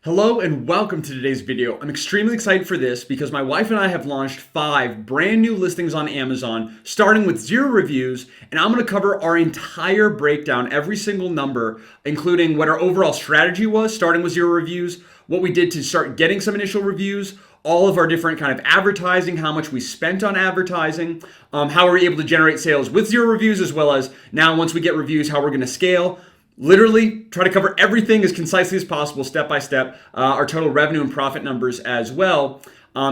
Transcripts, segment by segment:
Hello and welcome to today's video. I'm extremely excited for this because my wife and I have launched 5 brand new listings on Amazon, starting with 0 reviews, and I'm going to cover our entire breakdown, every single number, including what our overall strategy was, starting with 0 reviews, what we did to start getting some initial reviews, all of our different kind of advertising, how much we spent on advertising, how we're able to generate sales with 0 reviews, as well as now once we get reviews, how we're going to scale. Literally try to cover everything as concisely as possible, step by step, our total revenue and profit numbers as well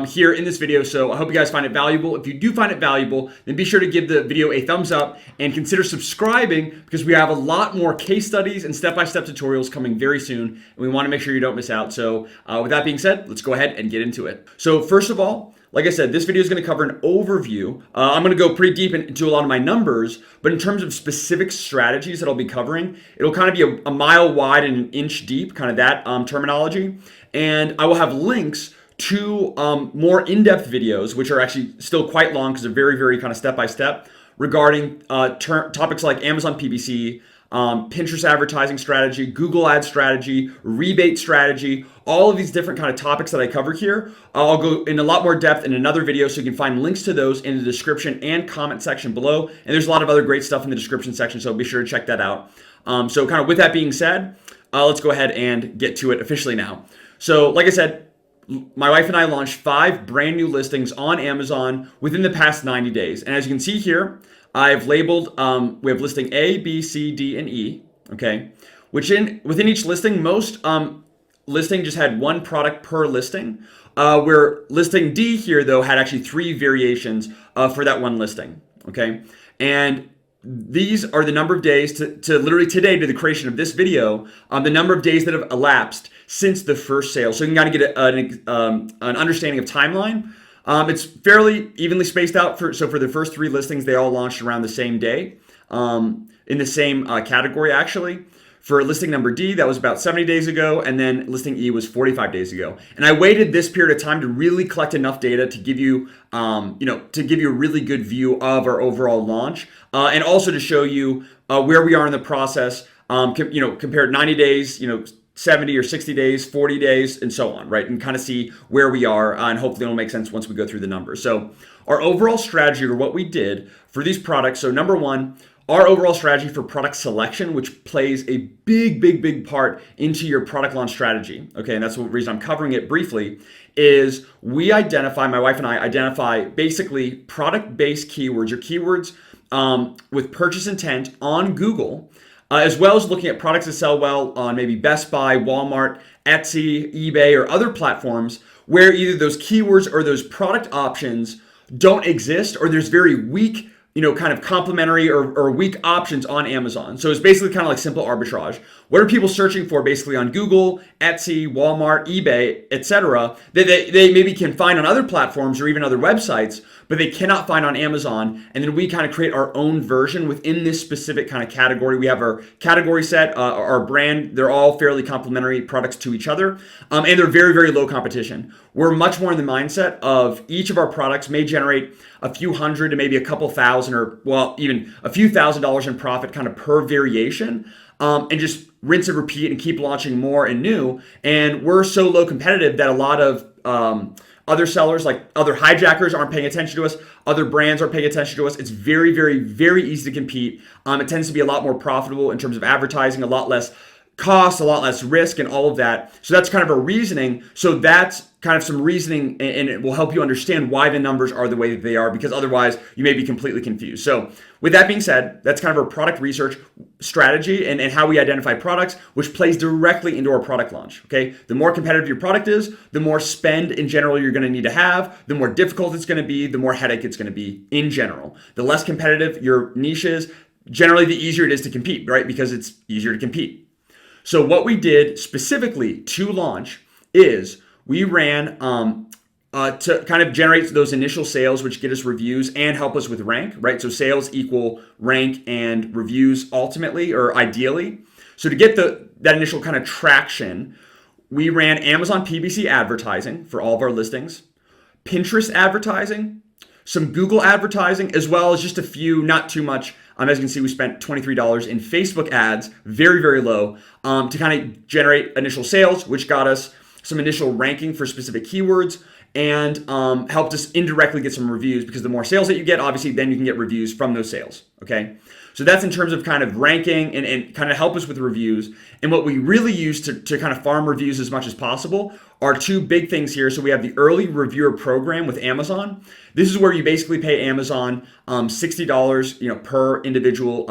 here in this video. So I hope you guys find it valuable. If you do find it valuable, then be sure to give the video a thumbs up and consider subscribing because we have a lot more case studies and step-by-step tutorials coming very soon. And we want to make sure you don't miss out. So with that being said, let's go ahead and get into it. So first of all, like I said, this video is going to cover an overview. I'm going to go pretty deep into a lot of my numbers, but in terms of specific strategies that I'll be covering, it'll kind of be a mile wide and an inch deep, kind of that terminology. And I will have links to more in-depth videos, which are actually still quite long because they're very, very kind of step-by-step regarding topics like Amazon PPC, Pinterest advertising strategy, Google ad strategy, rebate strategy, all of these different kind of topics that I cover here. I'll go in a lot more depth in another video, so you can find links to those in the description and comment section below. And there's a lot of other great stuff in the description section, so be sure to check that out. So kind of with that being said, let's go ahead and get to it officially now. So like I said, my wife and I launched 5 brand new listings on Amazon within the past 90 days. And as you can see here, I've labeled, we have listing A, B, C, D, and E, okay? Within each listing, most listing just had 1 product per listing, where listing D here, though, had actually 3 variations for that 1 listing, okay? And these are the number of days to literally today, to the creation of this video, the number of days that have elapsed since the first sale. So you can kind of get an understanding of timeline. It's fairly evenly spaced out. So for the first 3 listings, they all launched around the same day in the same category, actually. For listing number D, that was about 70 days ago, and then listing E was 45 days ago. And I waited this period of time to really collect enough data to give you, to give you a really good view of our overall launch, and also to show you where we are in the process. Compared 90 days, 70 or 60 days, 40 days, and so on, right? And kind of see where we are, and hopefully it'll make sense once we go through the numbers. So our overall strategy, or what we did for these products, so number 1, our overall strategy for product selection, which plays a big part into your product launch strategy, okay? And that's the reason I'm covering it briefly, is my wife and I identify basically product-based keywords, or keywords with purchase intent on Google, as well as looking at products that sell well on maybe Best Buy, Walmart, Etsy, eBay, or other platforms where either those keywords or those product options don't exist, or there's very weak, kind of complementary or weak options on Amazon. So it's basically kind of like simple arbitrage. What are people searching for basically on Google, Etsy, Walmart, eBay, etc. that they maybe can find on other platforms or even other websites, but they cannot find on Amazon. And then we kind of create our own version within this specific kind of category. We have our category set, our brand. They're all fairly complementary products to each other, and they're very, very low competition. We're much more in the mindset of each of our products may generate a few hundred to maybe a couple thousand, or well, even a few $1,000s in profit kind of per variation, and just rinse and repeat and keep launching more and new. And we're so low competitive that a lot of other sellers, like other hijackers, aren't paying attention to us. Other brands aren't paying attention to us. It's very, very, very easy to compete. It tends to be a lot more profitable in terms of advertising, a lot less cost, a lot less risk, and all of that. So that's kind of a reasoning. So that's kind of some reasoning, and it will help you understand why the numbers are the way that they are, because otherwise you may be completely confused. So with that being said, that's kind of our product research strategy and how we identify products, which plays directly into our product launch, okay? The more competitive your product is, the more spend in general you're gonna need to have, the more difficult it's gonna be, the more headache it's gonna be in general. The less competitive your niche is, generally the easier it is to compete, right? Because it's easier to compete. So what we did specifically to launch is we ran to kind of generate those initial sales, which get us reviews and help us with rank, right? So sales equal rank and reviews ultimately, or ideally. So to get that initial kind of traction, we ran Amazon PPC advertising for all of our listings, Pinterest advertising, some Google advertising, as well as just a few, not too much. As you can see, we spent $23 in Facebook ads, very, very low, to kind of generate initial sales, which got us some initial ranking for specific keywords, and helped us indirectly get some reviews, because the more sales that you get, obviously, then you can get reviews from those sales, okay? So that's in terms of kind of ranking and kind of help us with reviews. And what we really use to kind of farm reviews as much as possible are two big things here. So we have the early reviewer program with Amazon. This is where you basically pay Amazon $60, per individual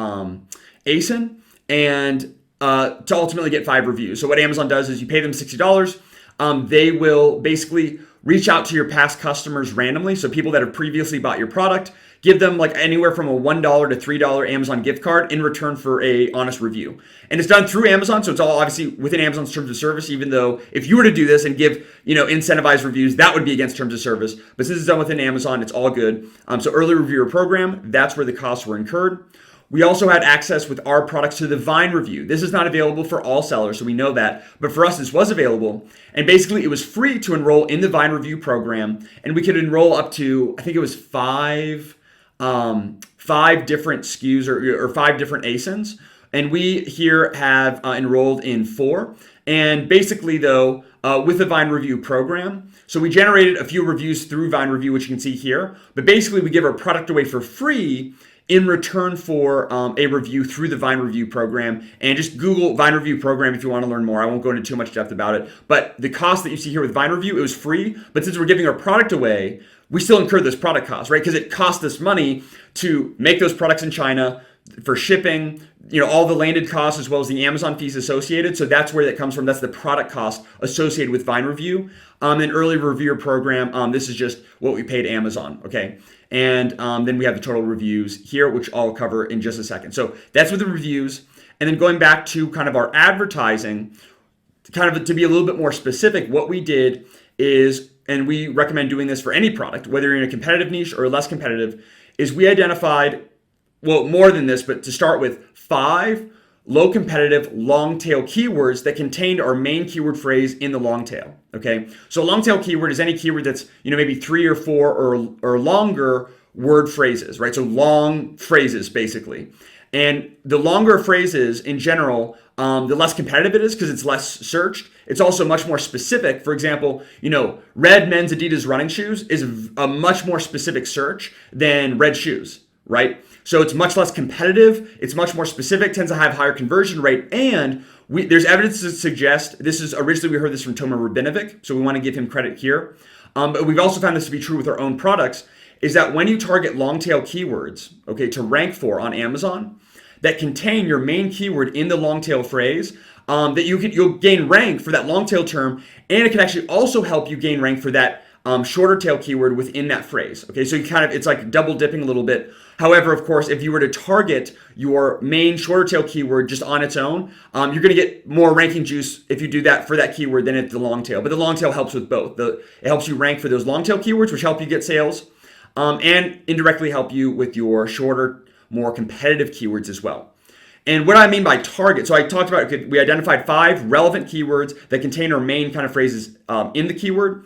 ASIN, and to ultimately get 5 reviews. So what Amazon does is you pay them $60. They will basically reach out to your past customers randomly. So people that have previously bought your product, give them like anywhere from a $1 to $3 Amazon gift card in return for a honest review. And it's done through Amazon, so it's all obviously within Amazon's terms of service, even though if you were to do this and give, incentivized reviews, that would be against terms of service. But since it's done within Amazon, it's all good. So early reviewer program, that's where the costs were incurred. We also had access with our products to the Vine review. This is not available for all sellers, so we know that. But for us, this was available. And basically, it was free to enroll in the Vine review program. And we could enroll up to, I think it was five different SKUs or 5 different ASINs. And we here have enrolled in 4. And basically, though, with the Vine review program, so we generated a few reviews through Vine review, which you can see here. But basically, we give our product away for free in return for a review through the Vine review program. And just Google Vine review program if you want to learn more. I won't go into too much depth about it. But the cost that you see here with Vine review, it was free. But since we're giving our product away, we still incur those product costs, right? Because it cost us money to make those products in China, for shipping, all the landed costs, as well as the Amazon fees associated. So that's where that comes from. That's the product cost associated with Vine review. And early reviewer program, this is just what we paid Amazon, okay? And then we have the total reviews here, which I'll cover in just a second. So that's with the reviews. And then going back to kind of our advertising, kind of to be a little bit more specific, what we did is, and we recommend doing this for any product, whether you're in a competitive niche or less competitive, is we identified, well, more than this, but to start with, 5 low competitive long tail keywords that contained our main keyword phrase in the long tail, okay? So a long tail keyword is any keyword that's, maybe 3 or 4 or longer word phrases, right? So long phrases, basically. And the longer phrases in general, the less competitive it is because it's less searched. It's also much more specific. For example, red men's Adidas running shoes is a much more specific search than red shoes, right? So it's much less competitive. It's much more specific, tends to have higher conversion rate. And there's evidence to suggest, originally we heard this from Tomer Rabinovic, so we want to give him credit here. But we've also found this to be true with our own products, is that when you target long tail keywords, okay, to rank for on Amazon, that contain your main keyword in the long tail phrase, that you'll gain rank for that long tail term, and it can actually also help you gain rank for that shorter tail keyword within that phrase. Okay, so it's like double dipping a little bit. However, of course, if you were to target your main shorter tail keyword just on its own, you're going to get more ranking juice if you do that for that keyword than at the long tail. But the long tail helps with both. It helps you rank for those long tail keywords, which help you get sales, and indirectly help you with your shorter, more competitive keywords as well. And what I mean by target, so I talked about, we identified 5 relevant keywords that contain our main kind of phrases in the keyword.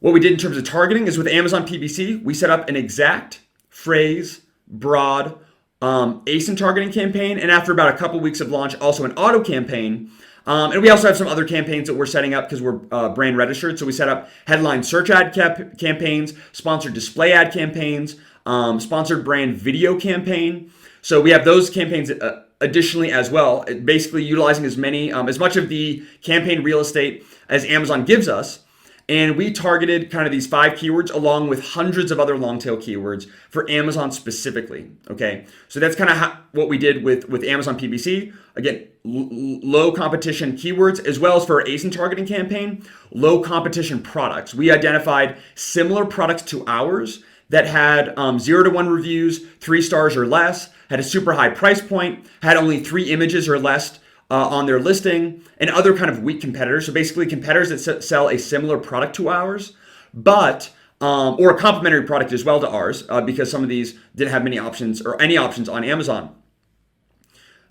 What we did in terms of targeting is with Amazon PPC, we set up an exact phrase, broad ASIN targeting campaign, and after about a couple weeks of launch, also an auto campaign. And we also have some other campaigns that we're setting up because we're brand registered. So we set up headline search ad campaigns, sponsored display ad campaigns, sponsored brand video campaign. So we have those campaigns additionally as well, basically utilizing as much of the campaign real estate as Amazon gives us. And we targeted kind of these 5 keywords along with hundreds of other long tail keywords for Amazon specifically, okay? So that's kind of what we did with Amazon PPC. Again, low competition keywords, as well as for our ASIN targeting campaign, low competition products. We identified similar products to ours that had 0 to 1 reviews, 3 stars or less, had a super high price point, had only 3 images or less on their listing, and other kind of weak competitors. So basically competitors that sell a similar product to ours, but or a complementary product as well to ours, because some of these didn't have many options or any options on Amazon,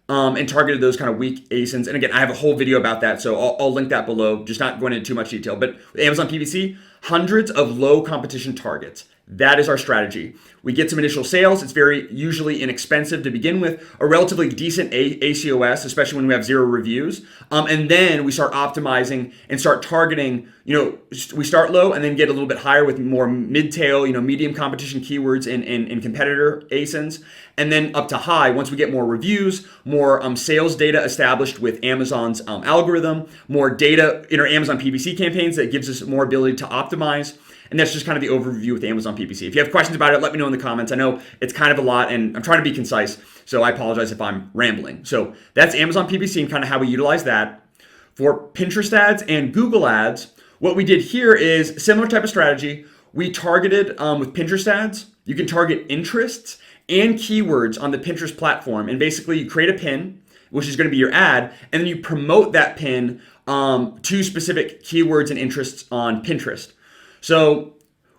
and targeted those kind of weak ASINs. And again, I have a whole video about that, so I'll link that below, just not going into too much detail. But with Amazon PPC, hundreds of low competition targets, That is our strategy. We get some initial sales. It's very usually inexpensive to begin with, a relatively decent ACOS, especially when we have 0 reviews. And then we start optimizing and start targeting, we start low and then get a little bit higher with more mid-tail, medium competition keywords and competitor ASINs. And then up to high once we get more reviews, more sales data established with Amazon's algorithm, more data in our Amazon PPC campaigns that gives us more ability to optimize. And that's just kind of the overview with Amazon PPC. If you have questions about it, let me know in the comments. I know it's kind of a lot and I'm trying to be concise, so I apologize if I'm rambling. So that's Amazon PPC and kind of how we utilize that. For Pinterest ads and Google ads, what we did here is similar type of strategy. We targeted with Pinterest ads, you can target interests and keywords on the Pinterest platform. And basically you create a pin, which is going to be your ad, and then you promote that pin to specific keywords and interests on Pinterest. So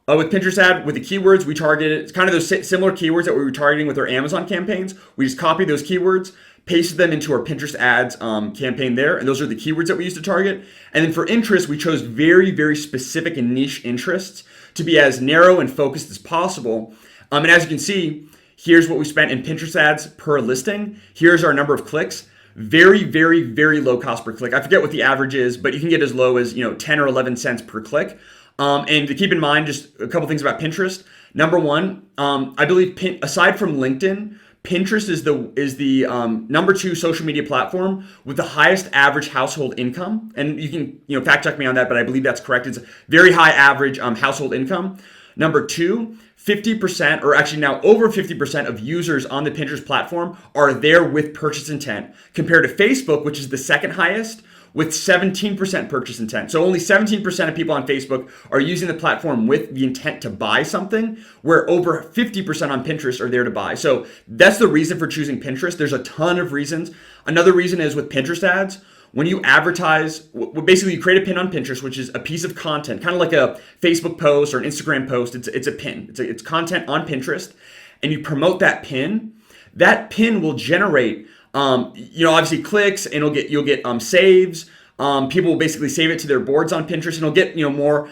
with Pinterest ad, with the keywords, we targeted, it's kind of those similar keywords that we were targeting with our Amazon campaigns. We just copied those keywords, pasted them into our Pinterest ads campaign there, and those are the keywords that we used to target. And then for interests, we chose very, very specific and niche interests to be as narrow and focused as possible. And as you can see, here's what we spent in Pinterest ads per listing. Here's our number of clicks. Very, very, very low cost per click. I forget what the average is, but you can get as low as 10 or 11 cents per click. And to keep in mind, just a couple things about Pinterest. Number one, I believe aside from LinkedIn, Pinterest is the number 2 social media platform with the highest average household income. And you can fact check me on that, but I believe that's correct. It's a very high average household income. Number 2, 50%, or actually now over 50% of users on the Pinterest platform are there with purchase intent, compared to Facebook, which is the second highest, with 17% purchase intent. So only 17% of people on Facebook are using the platform with the intent to buy something, where over 50% on Pinterest are there to buy. So that's the reason for choosing Pinterest. There's a ton of reasons. Another reason is with Pinterest ads, when you advertise, basically you create a pin on Pinterest, which is a piece of content, kind of like a Facebook post or an Instagram post. It's a pin. It's content on Pinterest, and you promote that pin. That pin will generate obviously clicks, and you'll get saves. People will basically save it to their boards on Pinterest, and you'll get more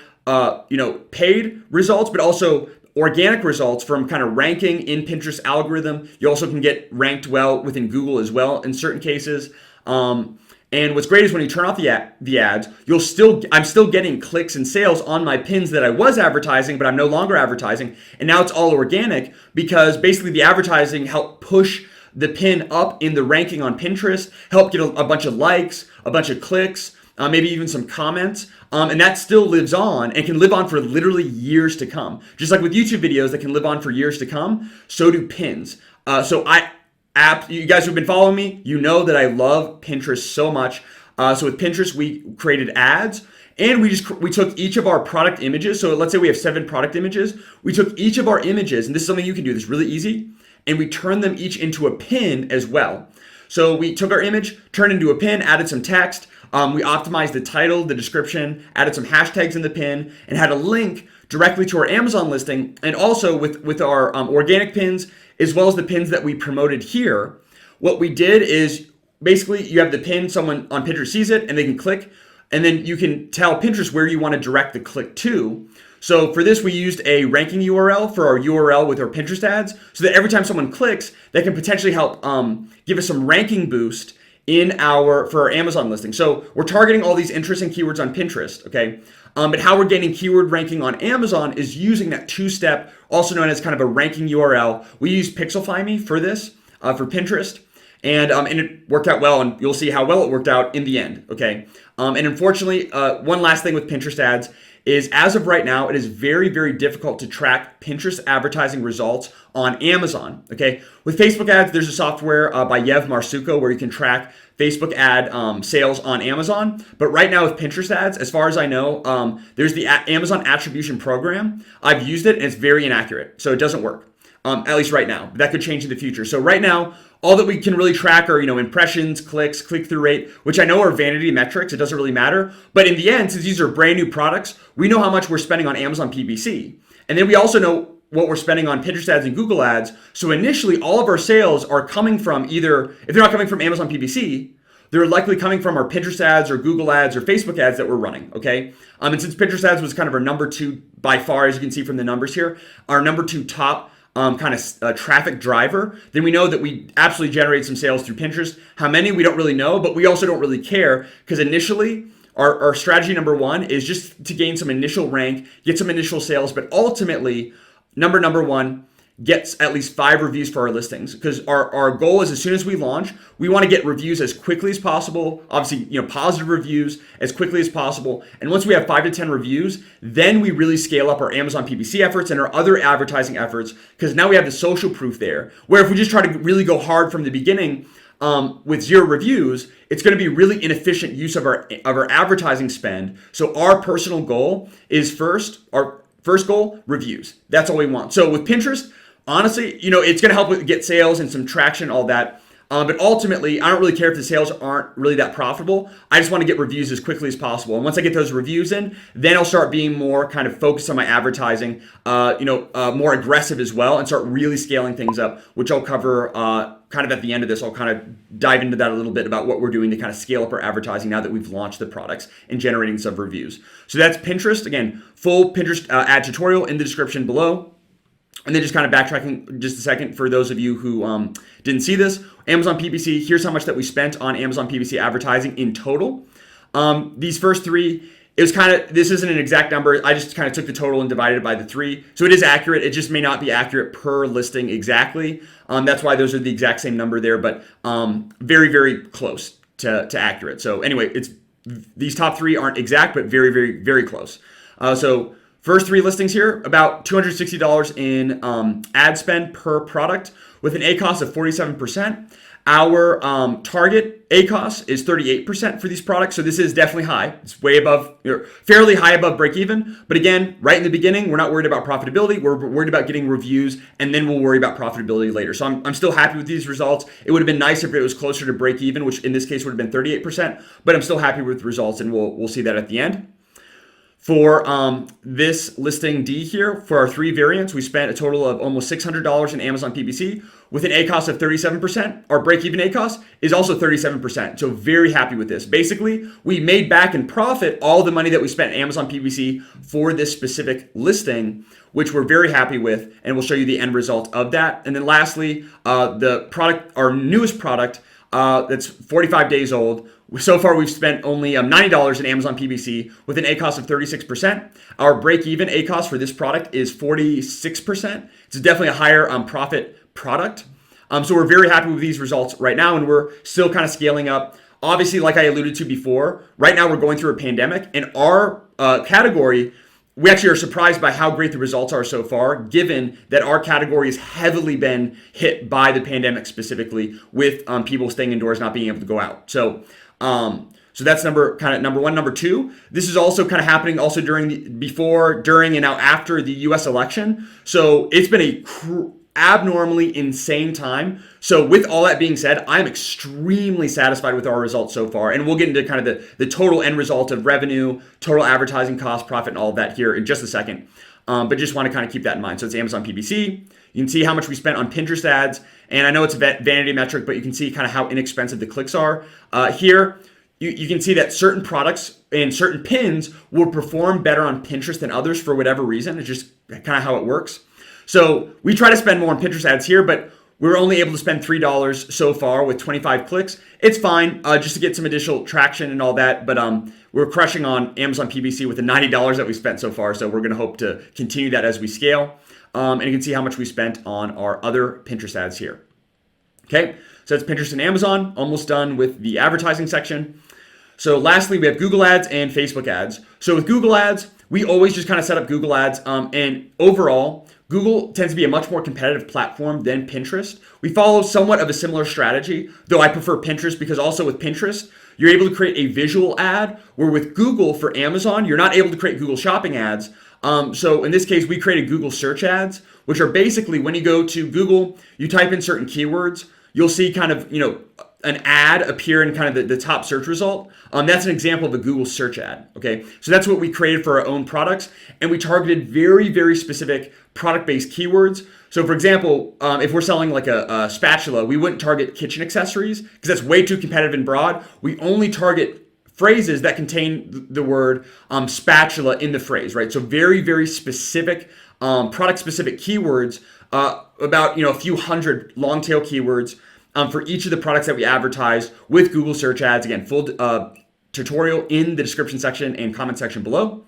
paid results, but also organic results from kind of ranking in Pinterest algorithm. You also can get ranked well within Google as well in certain cases. And what's great is when you turn off the ads, I'm still getting clicks and sales on my pins that I was advertising, but I'm no longer advertising. And now it's all organic because basically the advertising helped push the pin up in the ranking on Pinterest, help get a bunch of likes, a bunch of clicks, maybe even some comments. And that still lives on and can live on for literally years to come. Just like with YouTube videos that can live on for years to come, so do pins. You guys who've been following me, you know that I love Pinterest so much. So with Pinterest, we created ads, and we took each of our product images. So let's say we have 7 product images. We took each of our images, and this is something you can do. This is really easy. And we turned them each into a pin as well. So we took our image, turned it into a pin, added some text. We optimized the title, the description, added some hashtags in the pin, and had a link directly to our Amazon listing. And also with our organic pins, as well as the pins that we promoted here, what we did is basically you have the pin, someone on Pinterest sees it and they can click, and then you can tell Pinterest where you want to direct the click to. So for this, we used a ranking URL for our URL with our Pinterest ads, so that every time someone clicks, that can potentially help give us some ranking boost for our Amazon listing. So we're targeting all these interesting keywords on Pinterest, okay? But how we're getting keyword ranking on Amazon is using that 2-step, also known as kind of a ranking URL. We use Pixelfy Me for this, for Pinterest, and it worked out well, and you'll see how well it worked out in the end, okay? And unfortunately, one last thing with Pinterest ads is, as of right now, it is very, very difficult to track Pinterest advertising results on Amazon, okay? With Facebook ads, there's a software by Yev Marsuko where you can track Facebook ad sales on Amazon. But right now with Pinterest ads, as far as I know, there's the Amazon attribution program. I've used it and it's very inaccurate, so it doesn't work, at least right now. That could change in the future. So right now, all that we can really track are, impressions, clicks, click-through rate, which I know are vanity metrics. It doesn't really matter. But in the end, since these are brand new products, we know how much we're spending on Amazon PPC. And then we also know what we're spending on Pinterest ads and Google ads. So initially, all of our sales are coming from either, if they're not coming from Amazon PPC, they're likely coming from our Pinterest ads or Google ads or Facebook ads that we're running, okay? And since Pinterest ads was kind of our number 2 by far, as you can see from the numbers here, our number 2 top kind of traffic driver, then we know that we absolutely generate some sales through Pinterest. How many, we don't really know, but we also don't really care, because initially, our strategy number 1 is just to gain some initial rank, get some initial sales, but ultimately, number 1, gets at least 5 reviews for our listings, because our goal is, as soon as we launch, we want to get reviews as quickly as possible. Obviously, positive reviews as quickly as possible. And once we have 5 to 10 reviews, then we really scale up our Amazon PPC efforts and our other advertising efforts, because now we have the social proof there. Where if we just try to really go hard from the beginning with 0 reviews, it's going to be really inefficient use of our advertising spend. So our personal goal is our first goal, reviews. That's all we want. So with Pinterest, honestly, it's going to help with get sales and some traction, all that. But ultimately, I don't really care if the sales aren't really that profitable. I just want to get reviews as quickly as possible. And once I get those reviews in, then I'll start being more kind of focused on my advertising, more aggressive as well, and start really scaling things up, which I'll cover kind of at the end of this. I'll kind of dive into that a little bit about what we're doing to kind of scale up our advertising now that we've launched the products and generating some reviews. So that's Pinterest. Again, full Pinterest ad tutorial in the description below. And then just kind of backtracking just a second for those of you who didn't see this, Amazon PPC, here's how much that we spent on Amazon PPC advertising in total. These first 3, it was this isn't an exact number. I just kind of took the total and divided it by the 3. So it is accurate. It just may not be accurate per listing exactly. That's why those are the exact same number there, but very, very close to accurate. So anyway, these top 3 aren't exact, but very, very, very close. So first 3 listings here, about $260 in ad spend per product with an ACOS of 47%. Our target ACOS is 38% for these products, so this is definitely high. It's way above, fairly high above break even. But again, right in the beginning, we're not worried about profitability. We're worried about getting reviews, and then we'll worry about profitability later. So I'm still happy with these results. It would have been nice if it was closer to break even, which in this case would have been 38%. But I'm still happy with the results, and we'll see that at the end. For this listing D here, for our 3 variants, we spent a total of almost $600 in Amazon PPC with an ACOS of 37%. Our break-even ACOS is also 37%, so very happy with this. Basically, we made back in profit all the money that we spent Amazon PPC for this specific listing, which we're very happy with, and we'll show you the end result of that. And then lastly, the product, our newest product, that's 45 days old. So far, we've spent only $90 in Amazon PPC with an ACOS of 36%. Our break-even ACOS for this product is 46%. It's definitely a higher profit product. So we're very happy with these results right now, and we're still kind of scaling up. Obviously, like I alluded to before, right now we're going through a pandemic, and our category, we actually are surprised by how great the results are so far, given that our category has heavily been hit by the pandemic, specifically with people staying indoors, not being able to go out. So that's number 1. Number 2, this is also kind of happening also before, during, and now after the U.S. election. So it's been a abnormally insane time. So with all that being said, I'm extremely satisfied with our results so far. And we'll get into kind of the total end result of revenue, total advertising cost, profit, and all of that here in just a second. But just want to kind of keep that in mind. So it's Amazon PPC. You can see how much we spent on Pinterest ads. And I know it's a vanity metric, but you can see kind of how inexpensive the clicks are. Here, you can see that certain products and certain pins will perform better on Pinterest than others for whatever reason. It's just kind of how it works. So we try to spend more on Pinterest ads here, but we're only able to spend $3 so far with 25 clicks. It's fine, just to get some additional traction and all that. But we're crushing on Amazon PPC with the $90 that we spent so far. So we're going to hope to continue that as we scale. And you can see how much we spent on our other Pinterest ads here. Okay, so that's Pinterest and Amazon. Almost done with the advertising section. So lastly, we have Google ads and Facebook ads. So with Google ads, we always just kind of set up Google ads. And overall, Google tends to be a much more competitive platform than Pinterest. We follow somewhat of a similar strategy, though I prefer Pinterest because also with Pinterest, you're able to create a visual ad, where with Google for Amazon, you're not able to create Google shopping ads. So in this case, we created Google search ads, which are basically when you go to Google, you type in certain keywords, you'll see kind of, an ad appear in kind of the top search result, that's an example of a Google search ad. Okay, so that's what we created for our own products, and we targeted very, very specific product-based keywords. So for example, if we're selling like a spatula, we wouldn't target kitchen accessories because that's way too competitive and broad. We only target phrases that contain the word spatula in the phrase, right? So very, very specific, product-specific keywords, about a few hundred long-tail keywords for each of the products that we advertise with Google search ads. Again, full tutorial in the description section and comment section below.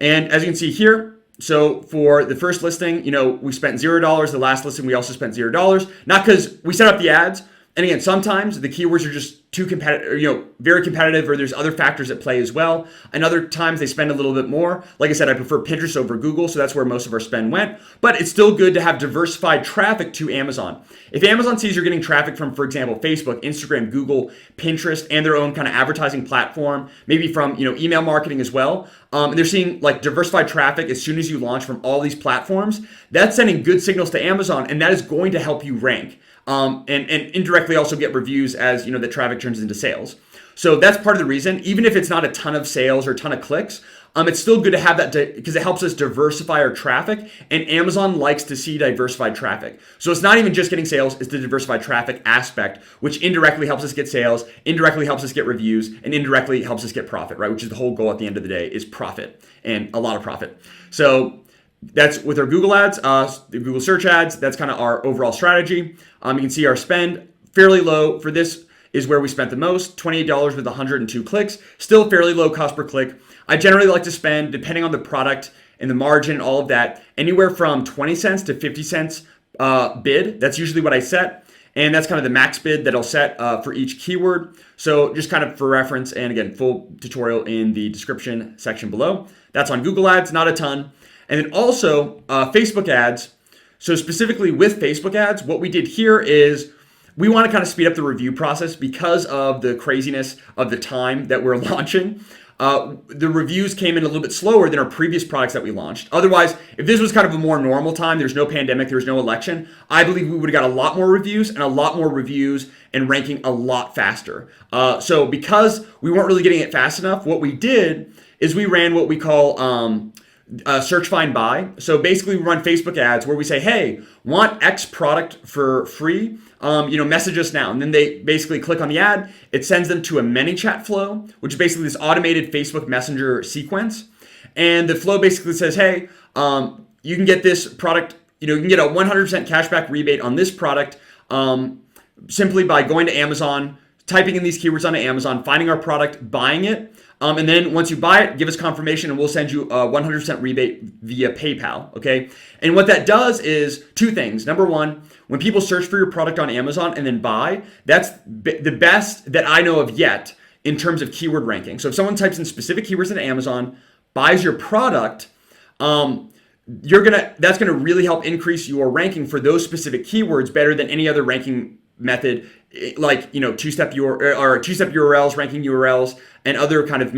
And as you can see here, so for the first listing, we spent $0. The last listing, we also spent $0. Not because we set up the ads. And again, sometimes the keywords are just too competitive, very competitive, or there's other factors at play as well. And other times they spend a little bit more. Like I said, I prefer Pinterest over Google, so that's where most of our spend went. But it's still good to have diversified traffic to Amazon. If Amazon sees you're getting traffic from, for example, Facebook, Instagram, Google, Pinterest, and their own kind of advertising platform, maybe from email marketing as well, and they're seeing like diversified traffic as soon as you launch from all these platforms, that's sending good signals to Amazon, and that is going to help you rank. And indirectly also get reviews as the traffic turns into sales. So that's part of the reason. Even if it's not a ton of sales or a ton of clicks, it's still good to have that because it helps us diversify our traffic, and Amazon likes to see diversified traffic. So it's not even just getting sales, it's the diversified traffic aspect, which indirectly helps us get sales, indirectly helps us get reviews, and indirectly helps us get profit, right? Which is the whole goal at the end of the day, is profit, and a lot of profit. So that's with our Google ads, the Google search ads. That's kind of our overall strategy. You can see our spend fairly low. For this is where we spent the most, $28 with 102 clicks. Still fairly low cost per click. I generally like to spend, depending on the product and the margin, all of that, anywhere from 20 cents to 50 cents bid. That's usually what I set. And that's kind of the max bid that I'll set for each keyword. So just kind of for reference, and again, full tutorial in the description section below. That's on Google ads, not a ton. And then also Facebook ads. So specifically with Facebook ads, what we did here is we want to kind of speed up the review process because of the craziness of the time that we're launching. The reviews came in a little bit slower than our previous products that we launched. Otherwise, if this was kind of a more normal time, there's no pandemic, there's no election, I believe we would have got a lot more reviews and ranking a lot faster. So because we weren't really getting it fast enough, what we did is we ran what we call search, find, buy. So basically we run Facebook ads where we say, hey, want X product for free? Message us now. And then they basically click on the ad. It sends them to a ManyChat flow, which is basically this automated Facebook Messenger sequence. And the flow basically says, hey, you can get this product, you can get a 100% cashback rebate on this product simply by going to Amazon, typing in these keywords onto Amazon, finding our product, buying it. And then once you buy it, give us confirmation and we'll send you a 100% rebate via PayPal, okay? And what that does is two things. Number one, when people search for your product on Amazon and then buy, that's the best that I know of yet in terms of keyword ranking. So if someone types in specific keywords into Amazon, buys your product, that's gonna really help increase your ranking for those specific keywords better than any other ranking method, like two-step URLs, ranking URLs, and other kind of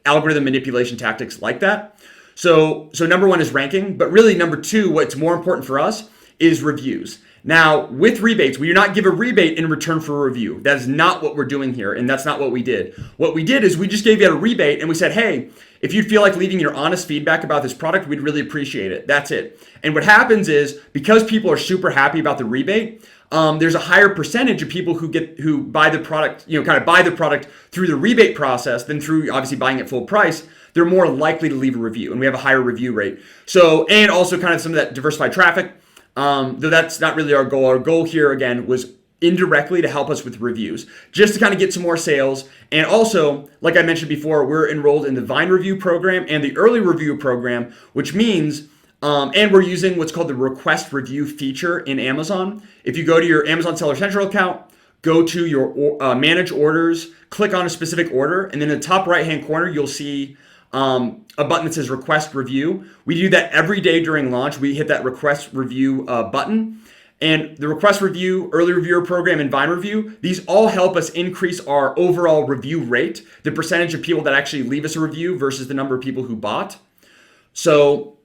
algorithm manipulation tactics like that. So number one is ranking, but really number two, what's more important for us is reviews. Now with rebates, we do not give a rebate in return for a review. That is not what we're doing here, and that's not what we did. What we did is we just gave you a rebate and we said, hey, if you feel like leaving your honest feedback about this product, we'd really appreciate it. That's it. And what happens is because people are super happy about the rebate, there's a higher percentage of people who buy the product, buy the product through the rebate process than through obviously buying it full price. They're more likely to leave a review, and we have a higher review rate. So, and also kind of some of that diversified traffic, though that's not really our goal. Our goal here again was indirectly to help us with reviews, just to kind of get some more sales. And also, like I mentioned before, we're enrolled in the Vine review program and the early review program, which means and we're using what's called the request review feature in Amazon. If you go to your Amazon Seller Central account, go to your manage orders, click on a specific order, and then in the top right-hand corner, you'll see a button that says request review. We do that every day during launch. We hit that request review button. And the request review, early reviewer program, and Vine review, these all help us increase our overall review rate, the percentage of people that actually leave us a review versus the number of people who bought. So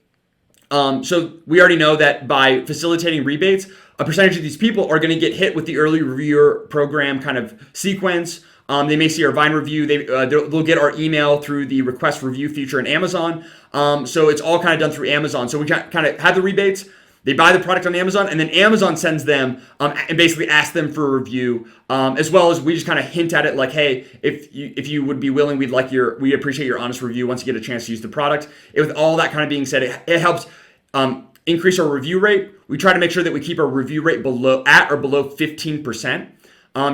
we already know that by facilitating rebates, a percentage of these people are going to get hit with the early reviewer program kind of sequence. They may see our Vine review. They'll get our email through the request review feature in Amazon. So it's all kind of done through Amazon. So we kind of have the rebates. They buy the product on Amazon, and then Amazon sends them and basically asks them for a review, as well as we just kind of hint at it like, hey, if you would be willing, we appreciate your honest review once you get a chance to use the product. With all that kind of being said, it helps increase our review rate. We try to make sure that we keep our review rate at or below 15%.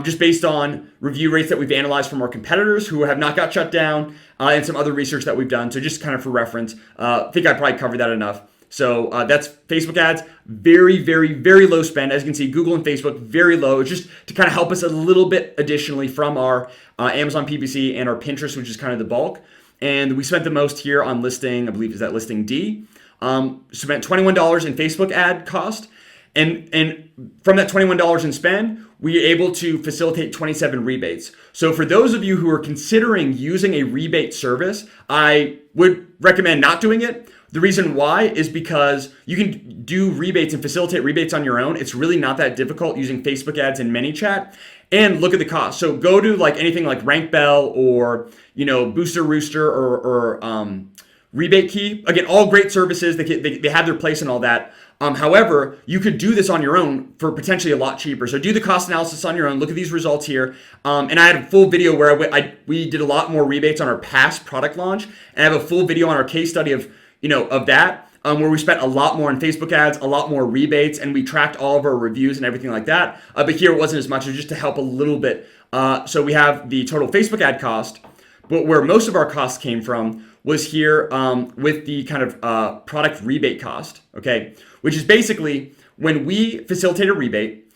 Just based on review rates that we've analyzed from our competitors who have not got shut down, and some other research that we've done. So just kind of for reference, I think I probably covered that enough. So that's Facebook ads, very, very, very low spend. As you can see, Google and Facebook, very low. It's just to kind of help us a little bit additionally from our Amazon PPC and our Pinterest, which is kind of the bulk. And we spent the most here on listing, I believe is that listing D. Spent $21 in Facebook ad cost. And from that $21 in spend, we are able to facilitate 27 rebates. So for those of you who are considering using a rebate service, I would recommend not doing it. The reason why is because you can do rebates and facilitate rebates on your own. It's really not that difficult using Facebook ads and ManyChat. And look at the cost. So go to like anything like RankBell or Booster Rooster or Rebate Key. Again, all great services. They have their place and all that. However, you could do this on your own for potentially a lot cheaper. So do the cost analysis on your own. Look at these results here. And I had a full video where we did a lot more rebates on our past product launch. And I have a full video on our case study of that, where we spent a lot more on Facebook ads, a lot more rebates, and we tracked all of our reviews and everything like that. But here it wasn't as much. It was just to help a little bit. So we have the total Facebook ad cost, but where most of our costs came from was here with the kind of product rebate cost, okay? Which is basically when we facilitate a rebate,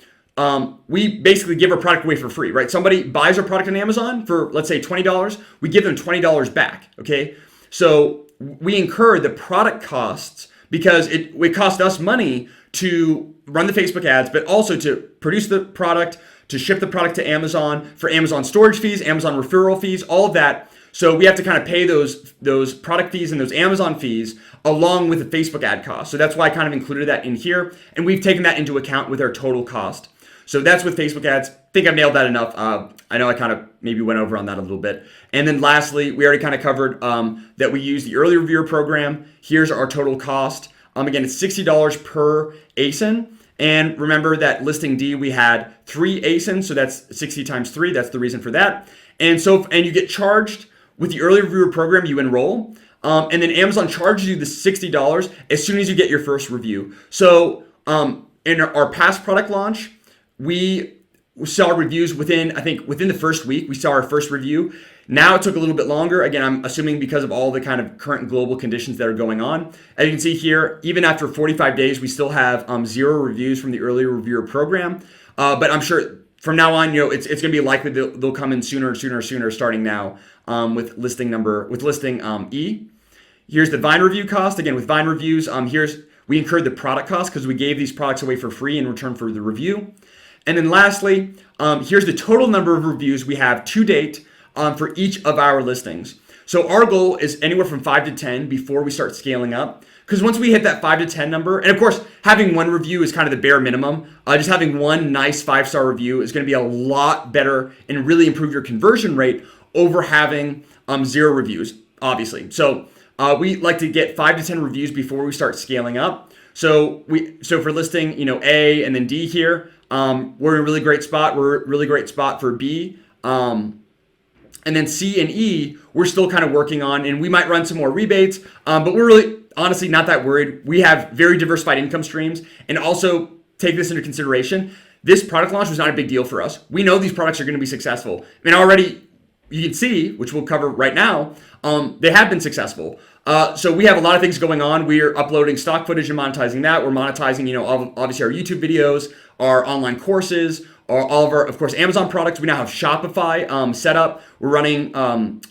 we basically give our product away for free, right? Somebody buys our product on Amazon for, let's say, $20. We give them $20 back, okay? So we incur the product costs because it cost us money to run the Facebook ads, but also to produce the product, to ship the product to Amazon, for Amazon storage fees, Amazon referral fees, all of that. So we have to kind of pay those product fees and those Amazon fees along with the Facebook ad cost. So that's why I kind of included that in here. And we've taken that into account with our total cost. So that's with Facebook ads. I think I've nailed that enough. I know I kind of maybe went over on that a little bit. And then lastly, we already kind of covered that we use the early reviewer program. Here's our total cost. Again, it's $60 per ASIN. And remember that listing D, we had 3 ASINs. So that's 60 times 3. That's the reason for that. And you get charged with the early reviewer program, you enroll. And then Amazon charges you the $60 as soon as you get your first review. So in our past product launch, we saw reviews within the first week. We saw our first review. Now it took a little bit longer. Again, I'm assuming because of all the kind of current global conditions that are going on. As you can see here, even after 45 days, we still have 0 reviews from the early reviewer program. But I'm sure from now on, it's going to be likely they'll come in sooner, starting now with listing E. Here's the Vine review cost. Again, with Vine reviews, we incurred the product cost because we gave these products away for free in return for the review. And then lastly, here's the total number of reviews we have to date for each of our listings. So our goal is anywhere from 5 to 10 before we start scaling up. Because once we hit that 5 to 10 number, and of course, having one review is kind of the bare minimum. Just having one nice 5-star review is going to be a lot better and really improve your conversion rate over having 0 reviews, obviously. So we like to get 5 to 10 reviews before we start scaling up. So for listing, A and then D here, we're in a really great spot. We're a really great spot for B. And then C and E, we're still kind of working on, and we might run some more rebates, but we're really honestly not that worried. We have very diversified income streams, and also take this into consideration. This product launch was not a big deal for us. We know these products are going to be successful. I mean, already you can see, which we'll cover right now, they have been successful. So we have a lot of things going on. We're uploading stock footage and monetizing that. We're monetizing, obviously our YouTube videos, our online courses, all of our, of course, Amazon products. We now have Shopify set up. We're running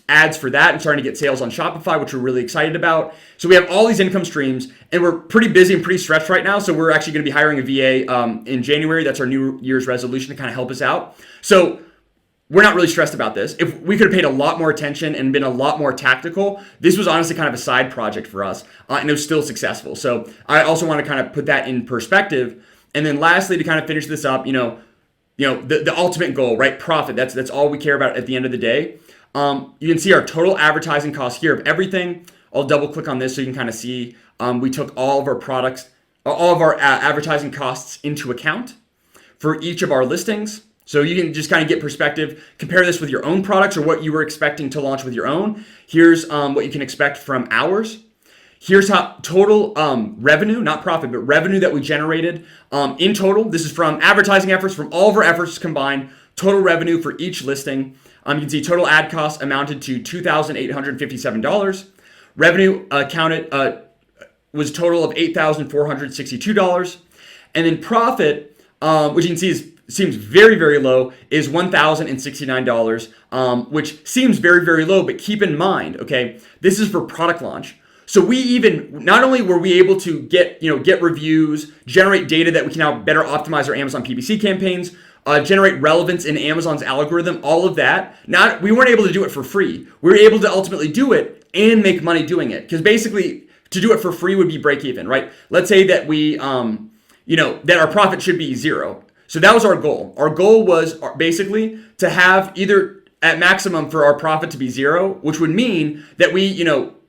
ads for that and starting to get sales on Shopify, which we're really excited about. So we have all these income streams, and we're pretty busy and pretty stretched right now. So we're actually going to be hiring a VA in January. That's our New Year's resolution to kind of help us out. So we're not really stressed about this. If we could have paid a lot more attention and been a lot more tactical, this was honestly kind of a side project for us, and it was still successful. So I also want to kind of put that in perspective. And then lastly, to kind of finish this up, the ultimate goal, right? Profit. That's all we care about at the end of the day. You can see our total advertising cost here of everything. I'll double click on this so you can kind of see we took all of our products, all of our advertising costs into account for each of our listings. So you can just kind of get perspective, compare this with your own products or what you were expecting to launch with your own. Here's what you can expect from ours. Here's how total revenue, not profit, but revenue that we generated in total. This is from advertising efforts, from all of our efforts combined, total revenue for each listing. You can see total ad costs amounted to $2,857. Revenue was a total of $8,462. And then profit, which you can see seems very, very low, is $1,069, which seems very, very low, but keep in mind, okay, this is for product launch. So we even, not only were we able to get reviews, generate data that we can now better optimize our Amazon PPC campaigns, generate relevance in Amazon's algorithm, all of that. We weren't able to do it for free. We were able to ultimately do it and make money doing it. Because basically, to do it for free would be break even, right? Let's say that we, that our profit should be zero. So that was our goal. Our goal was basically to have either at maximum for our profit to be zero, which would mean that we,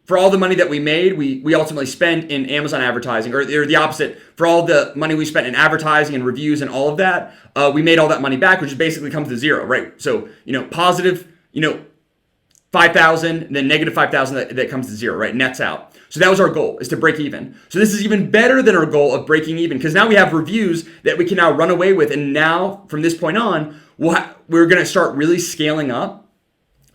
for all the money that we made, we ultimately spent in Amazon advertising, or the opposite. For all the money we spent in advertising and reviews and all of that, we made all that money back, which basically comes to zero, right? So, positive, 5,000, then negative 5,000, that comes to zero, right? Nets out. So that was our goal, is to break even. So this is even better than our goal of breaking even, because now we have reviews that we can now run away with. And now, from this point on, we're going to start really scaling up.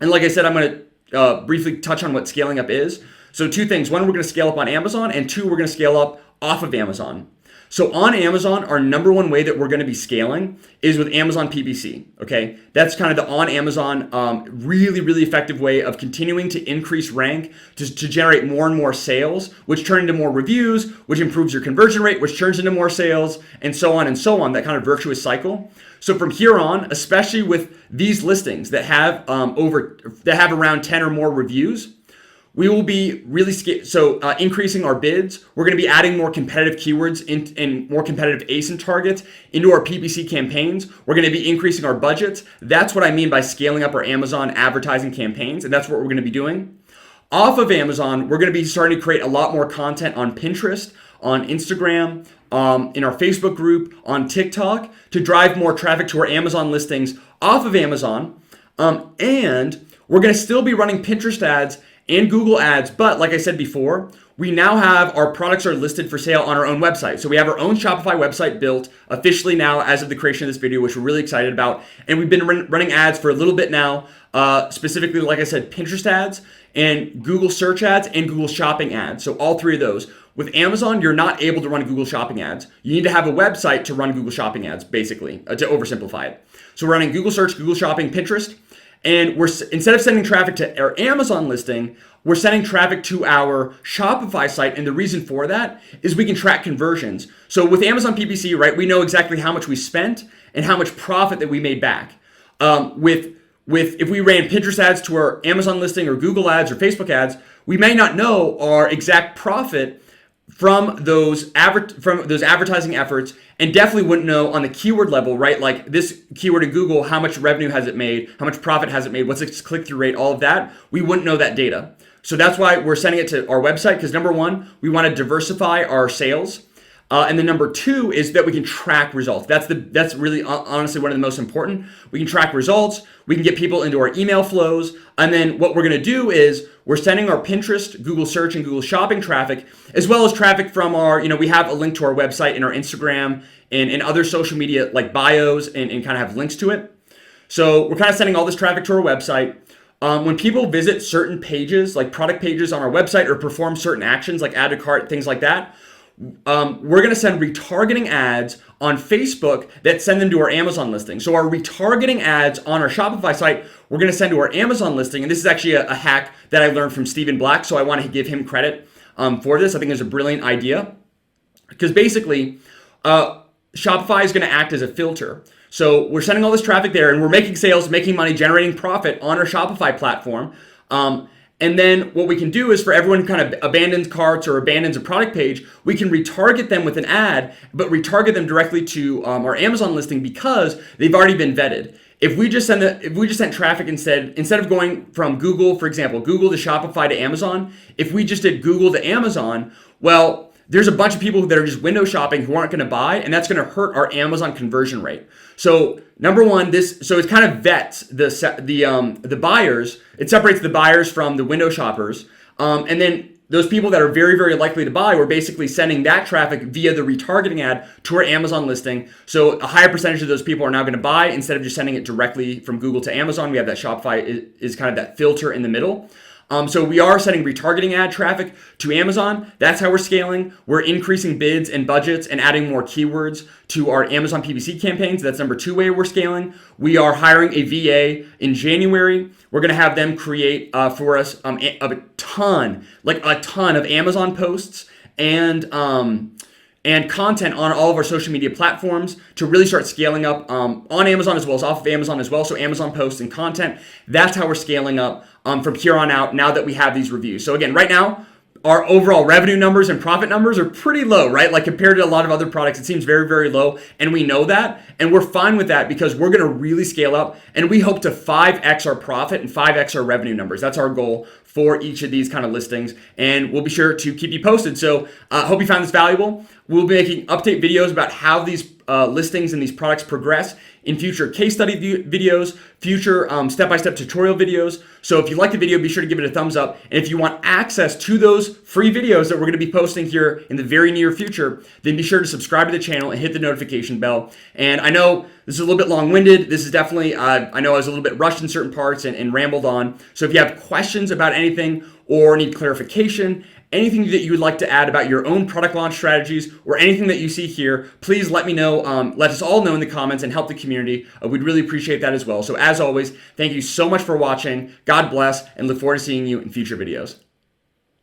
And like I said, I'm going to briefly touch on what scaling up is. So two things. One, we're going to scale up on Amazon, and two, we're going to scale up off of Amazon. So on Amazon, our number one way that we're going to be scaling is with Amazon PPC, okay? That's kind of the on Amazon really, really effective way of continuing to increase rank to generate more and more sales, which turn into more reviews, which improves your conversion rate, which turns into more sales, and so on, that kind of virtuous cycle. So from here on, especially with these listings that have around 10 or more reviews, we will be really increasing our bids. We're going to be adding more competitive keywords and more competitive ASIN targets into our PPC campaigns. We're going to be increasing our budgets. That's what I mean by scaling up our Amazon advertising campaigns, and that's what we're going to be doing. Off of Amazon, we're going to be starting to create a lot more content on Pinterest, on Instagram, in our Facebook group, on TikTok, to drive more traffic to our Amazon listings off of Amazon. And we're going to still be running Pinterest ads and Google ads, but like I said before, we now have our products are listed for sale on our own website. So we have our own Shopify website built officially now as of the creation of this video, which we're really excited about. And we've been running ads for a little bit now, specifically, like I said, Pinterest ads and Google search ads and Google shopping ads. So all three of those. With Amazon, you're not able to run Google shopping ads. You need to have a website to run Google shopping ads, basically, to oversimplify it. So we're running Google search, Google shopping, Pinterest. And instead of sending traffic to our Amazon listing, we're sending traffic to our Shopify site. And the reason for that is we can track conversions. So with Amazon PPC, right, we know exactly how much we spent and how much profit that we made back. If we ran Pinterest ads to our Amazon listing or Google ads or Facebook ads, we may not know our exact profit from those advertising efforts, and definitely wouldn't know on the keyword level, right? Like this keyword in Google, how much revenue has it made? How much profit has it made? What's its click-through rate? All of that, we wouldn't know that data. So that's why we're sending it to our website, because number one, we want to diversify our sales. And then number two is that we can track results. That's really honestly one of the most important. We can track results. We can get people into our email flows. And then what we're going to do is we're sending our Pinterest, Google search, and Google shopping traffic, as well as traffic from our, we have a link to our website and our Instagram and other social media like bios and kind of have links to it. So we're kind of sending all this traffic to our website. When people visit certain pages, like product pages on our website, or perform certain actions like add to cart, things like that, we're going to send retargeting ads on Facebook that send them to our Amazon listing. So our retargeting ads on our Shopify site, we're going to send to our Amazon listing. And this is actually a hack that I learned from Stephen Black. So I want to give him credit for this. I think it's a brilliant idea, because basically Shopify is going to act as a filter. So we're sending all this traffic there and we're making sales, making money, generating profit on our Shopify platform. And then what we can do is for everyone who kind of abandons carts or abandons a product page, we can retarget them with an ad, but retarget them directly to our Amazon listing because they've already been vetted. If we just sent traffic instead of going from Google, for example, Google to Shopify to Amazon, if we just did Google to Amazon, well, there's a bunch of people that are just window shopping who aren't going to buy, and that's going to hurt our Amazon conversion rate. So number one, so it kind of vets the buyers. It separates the buyers from the window shoppers, and then those people that are very, very likely to buy, we're basically sending that traffic via the retargeting ad to our Amazon listing. So a higher percentage of those people are now going to buy instead of just sending it directly from Google to Amazon. We have that Shopify is kind of that filter in the middle. So we are sending retargeting ad traffic to Amazon. That's how we're scaling. We're increasing bids and budgets and adding more keywords to our Amazon PPC campaigns. That's number two way we're scaling. We are hiring a VA in January. We're going to have them create for us a ton of Amazon posts and content on all of our social media platforms to really start scaling up on Amazon as well as off of Amazon as well. So Amazon posts and content, that's how we're scaling up from here on out now that we have these reviews. So again, right now, our overall revenue numbers and profit numbers are pretty low, right? Like compared to a lot of other products, it seems very, very low. And we know that. And we're fine with that because we're going to really scale up. And we hope to 5x our profit and 5x our revenue numbers. That's our goal for each of these kind of listings. And we'll be sure to keep you posted. So I hope you found this valuable. We'll be making update videos about how these listings and these products progress in future case study videos, future step-by-step tutorial videos. So if you like the video, be sure to give it a thumbs up. And if you want access to those free videos that we're going to be posting here in the very near future, then be sure to subscribe to the channel and hit the notification bell. And I know this is a little bit long-winded. This is definitely, I know I was a little bit rushed in certain parts and rambled on. So if you have questions about anything or need clarification, anything that you would like to add about your own product launch strategies or anything that you see here, please let me know. Let us all know in the comments and help the community. We'd really appreciate that as well. So as always, thank you so much for watching. God bless and look forward to seeing you in future videos.